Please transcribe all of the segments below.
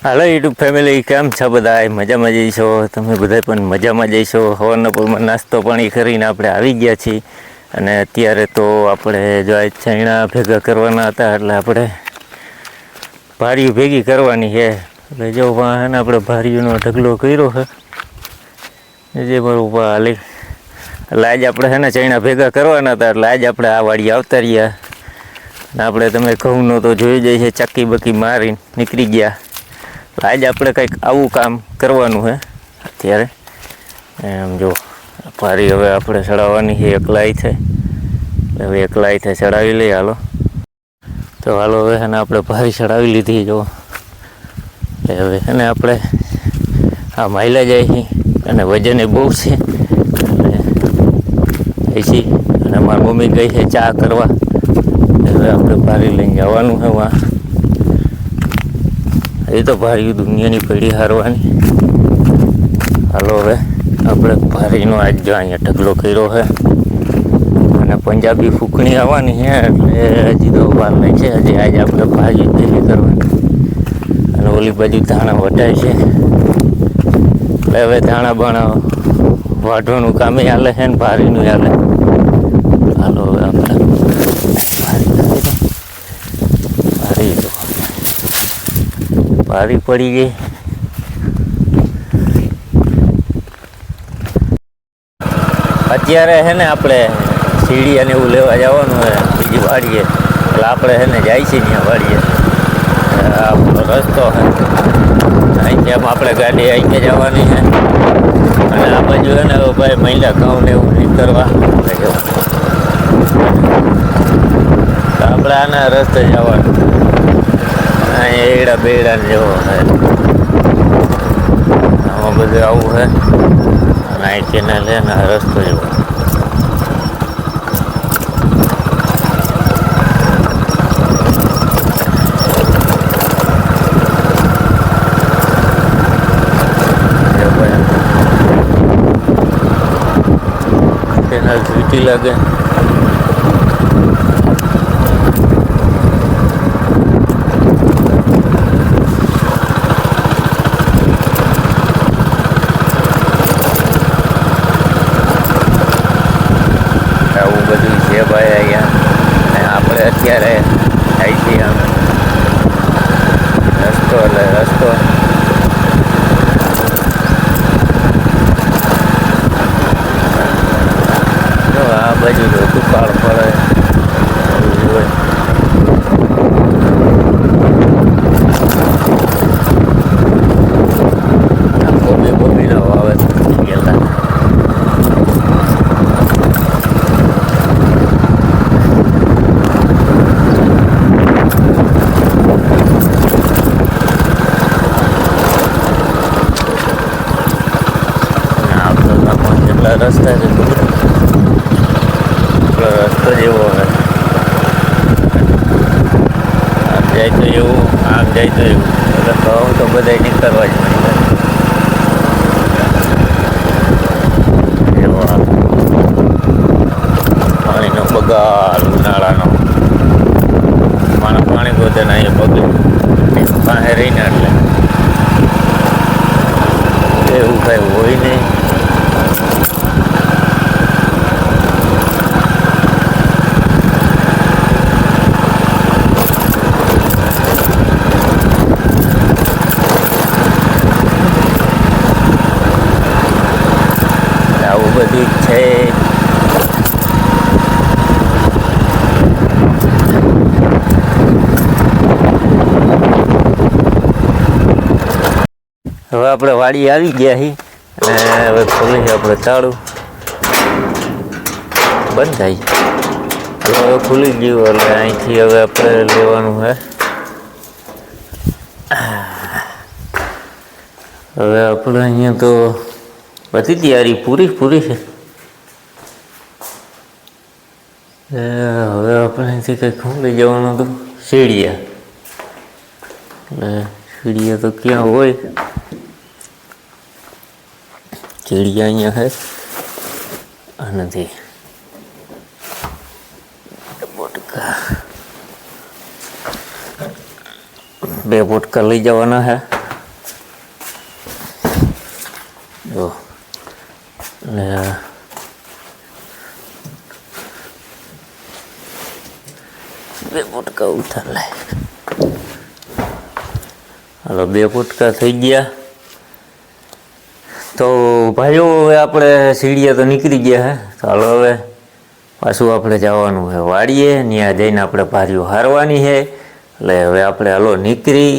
હાલો YouTube family, કેમ છો બધા? મજામાં જઈશો? તમે બધા પણ મજામાં જઈશો? સવારના પૂરમાં નાસ્તો પાણી કરીને આપણે આવી ગયા છીએ. અને અત્યારે તો આપણે જો આ ચણા ભેગા કરવાના હતા, એટલે આપણે ભારીઓ ભેગી કરવાની છે. એટલે જો વાહન આપણે ભારીઓનો ઢગલો કર્યો છે, જે બરોબર હાલી. એટલે આજે આપણે છે ને ચણા ભેગા કરવાના હતા, એટલે આજે આપણે આ વાડી આવતા રહ્યા. આપણે તમે ઘઉંનો તો જોઈ જાય છે, ચક્કી બક્કી મારીને નીકળી ગયા. આજે આપણે કંઈક આવું કામ કરવાનું છે અત્યારે. એમ જો ભારી હવે આપણે ચડાવવાની છે, એકલાઈ છે. હવે એકલાઈ છે, ચડાવી લઈએ. હાલો તો હાલો, હવે એને આપણે ભારી ચડાવી લીધી. જો હવે એને આપણે આ માયલા જાય છે, અને વજન એ બહુ છે. એટલે અને મારી મમ્મી ગઈ છે ચા કરવા. હવે આપણે ભારી લઈને જવાનું છે વાં. એ તો ભારી દુનિયાની પેઢી હારવાની. હાલો હવે આપણે ભારીનો આજ જો અહીંયા ઢગલો કર્યો છે, અને પંજાબી ફૂંકણી આવવાની છે. એટલે હજી તો વાર નહીં છે. હજી આજે આપણે ભાજી ભેગી કરવાની. અને ઓલી બાજુ ધાણા વટાય છે, એટલે હવે ધાણા બાણા વાઢવાનું કામે હાલે છે ને ભારીનું હાલે. હાલો હવે આપણે ભારી ભારી પડી ગઈ. અત્યારે છે ને આપણે સીડી અને એવું લેવા જવાનું હોય બીજી વાડીએ. એટલે આપણે છે ને જાય છે ત્યાં વાડીએ. આપણો રસ્તો છે અહીંથી, આમ આપણે ગાડી અહીંથી જવાની છે. અને આ બાજુ છે ને ભાઈ મહિલા ઘઉં ને એવું નહીં કરવા. આપણે આના રસ્તે જવાનું. અહીંયા એડા બેડા ને જેવો છે, આમાં બધું આવું છે. અને અહીં કેનાલ છે ને રસ્તો જેવો. કેનાલ વીટી લાગે. ભાઈ અહીંયા આપણે અત્યારે જાય છીએ આમ રસ્તો. એટલે રસ્તો જો આ બાજુ તો દુકાળ પડે હોય. કોબી બોબી ના વાવે ગયેલા. રસ્તા છે, રસ્તો જેવો હોય. આમ જાય તો એવું, આમ જાય તો એવું. એટલે ઘઉં તો બધા નીકળવા જ મળે. એવો પાણીનો બગાડ ઉનાળાનો. પાણી ગોતે ને અહીંયા બગડે પાસે રહીને. એટલે એવું કાંઈ હોય નહીં. આવું બધું છે. હવે આપણે વાડી આવી ગયા છીએ, અને હવે ખોલી છે આપણે તાળું બંધ થાય. હવે ખુલી ગયું, એટલે અહીંથી હવે આપણે લેવાનું છે. હવે આપણે અહીંયા તો બધી તૈયારી પૂરી છે. હવે આપણે અહીંથી કંઈક લઈ જવાનું હતું સીડિયા. એટલે સીડિયા તો ક્યાં હોય? સીડિયા અહીંયા છે નથી. બે પોટકા લઈ જવાના છે. એટલે બે પોટકા ઉઠા લાય. હાલો 2 પોટકા થઈ ગયા. તો ભાઈઓ હવે આપણે સીડીએ તો નીકળી ગયા હે. તો હાલો હવે પાછું આપણે જવાનું છે વાડીએ. ત્યાં જઈને આપણે ભારીઓ હારવાની છે. એટલે હવે આપણે હાલો નીકળી.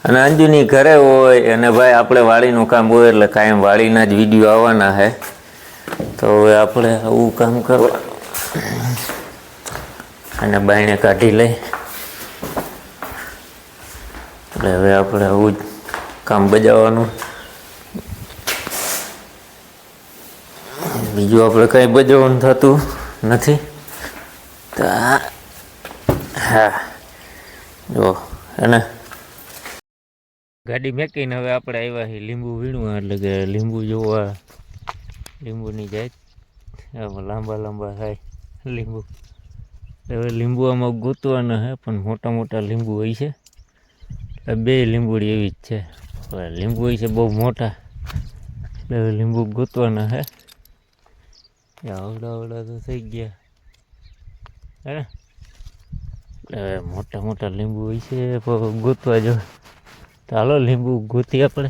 અને અંજુની ઘરે હોય અને ભાઈ આપણે વાડીનું કામ હોય એટલે કાયમ વાડીના જ વિડીયો આવવાના છે. તો હવે આપણે આવું કામ કરવાનું અને બાયણે કાઢી લઈ. એટલે હવે આપણે આવું જ કામ બજાવવાનું. બીજું આપણે કંઈ બજાવવાનું થતું નથી. તો હા જો એને ગાડી મેકીને હવે આપણે આવ્યા છીએ લીંબુ વીણવા. એટલે કે લીંબુ જોવા. લીંબુની જાય લાંબા લાંબા થાય લીંબુ. હવે લીંબુ આમાં ગોતવાના છે પણ મોટા મોટા લીંબુ હોય છે. બે લીંબુડી એવી જ છે. લીંબુ હોય છે બહુ મોટા. એટલે હવે લીંબુ ગોતવાના છે. આવડા આવડા તો થઈ ગયા હે. એટલે મોટા મોટા લીંબુ હોય છે ગોતવા જો. તો હાલો લીંબુ ગોતી આપણે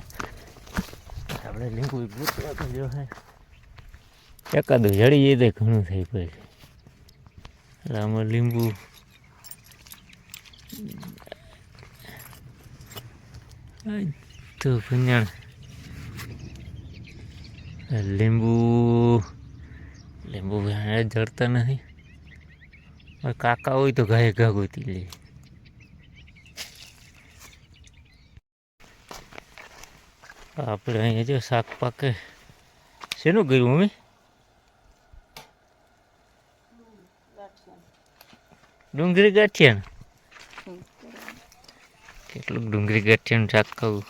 લીંબુ ગોતવા તો જો હે. એકાદું જડી જાય તો ઘણું થઈ પડે. એટલે આમાં લીંબુ તો ભૂંજાણ લીંબુ લીંબુ જડતા નથી. કાકા હોય તો ગાય ઘા ગોતી લે. આપણે અહીંયા જો શાક પાકે. શેનું કર્યું મમ્મી? ડુંગળી ગાંઠિયા. કેટલું ડુંગળી ગાંઠિયાનું શાક ખાવું.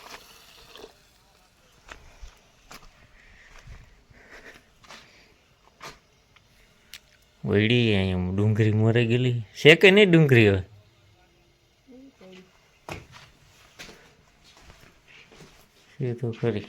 વળી અહીંયા ડુંગળી મરે ગયેલી છે કે નહીં ડુંગળી? હવે છે તો ખરી.